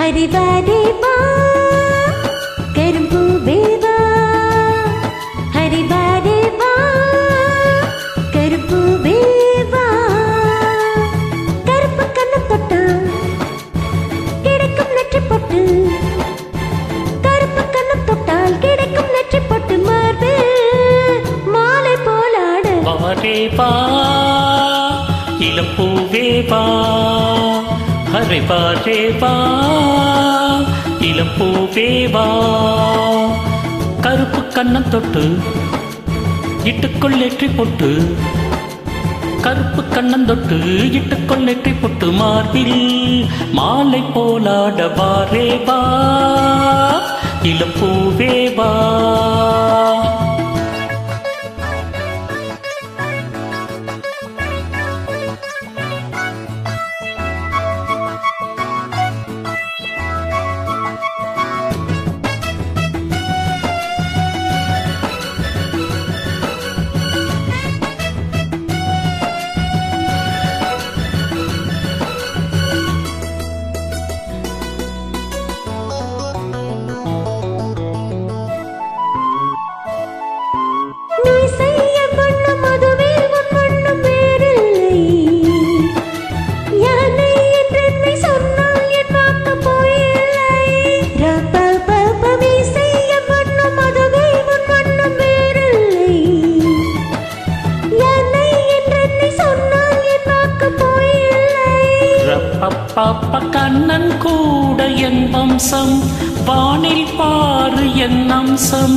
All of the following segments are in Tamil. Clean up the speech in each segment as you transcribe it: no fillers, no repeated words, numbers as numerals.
ஹரிவாரே வா கரும்பூவே வா ஹரிவாரே வா கரும்பூவே வா கருப்பு கண்ணு தொட்டு கிடைக்கும் நெற்றி பொட்டு கருப்பு கண்ணு தொட்டால் கிடைக்கும் நெற்றி பொட்டு மார்பு மாலை போலாடு வாரே வா இளம்பூவே வா ஹரே வாரே வா இளம்பூவே வா கருப்பு கண்ணம் தொட்டு இட்டுக்குள் நெற்றி பொட்டு கருப்பு கண்ணம் தொட்டு இட்டுக்குள் நெற்றி பொட்டு மார்பில் மாலை போலாட வாரே வா இளம்பூவே வா பாப்பா கண்ணன் கூட என் வம்சம் வானில் பாரு என் அம்சம்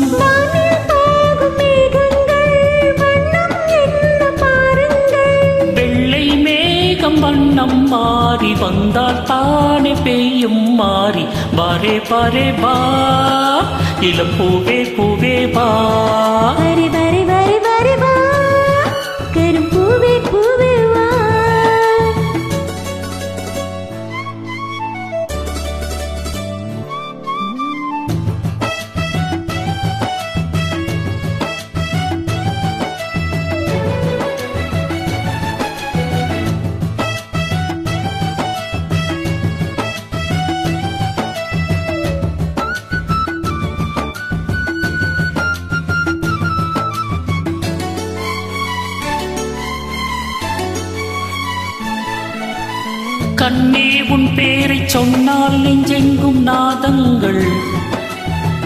வெள்ளை மேகம் வண்ணம் மாறி வந்தால் தானே பெய்யும் மாறி வாரே வாரே வா இளம்பூவே பூவே வா வாரே வாரே வாரே வாரே வா கரும்பூவே பூவே வா கண்ணே உன் பேரை சொன்னால் நெஞ்செங்கும் நாதங்கள்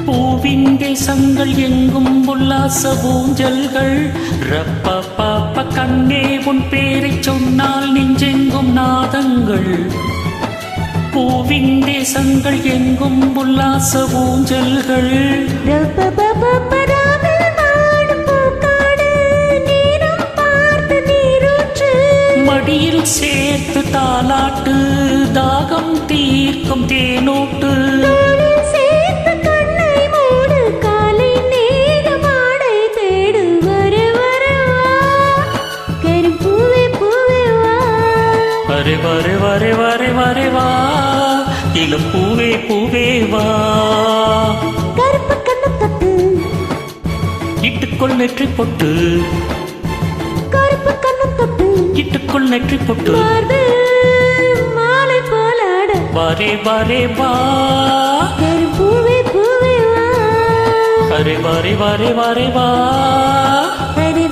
பூவின் தேசங்கள் எங்கும் உல்லாச ஊஞ்சல்கள் ரப்ப பாப்ப கண்ணே உன் பேரை சொன்னால் நெஞ்செங்கும் நாதங்கள் பூவின் தேசங்கள் எங்கும் உல்லாச ஊஞ்சல்கள் ரப்ப பாப்ப மடியில் சேர்த்து தாலாட்டு தாகம் தீர்க்கும் தேனோட்டு சேர்த்து கண்ணை மூடு காலை நேரமாடை தேடு வர வர கரும்பூவே பூவே வா வரே வரே வரே வரே வரே வா இளம்பூவே பூவே வா கருப்பு கண்ணு தொட்டு இட்டுக்குள் நெற்றி பொட்டு கருப்பு கண்ணு தொட்டு இட்டுக்குள் நெற்றி பொட்டு மாலை போலாட வாரே வாரே வா கரும்பூவே பூவே வா ஹரே வாரே வாரே வாரே வா ஹரே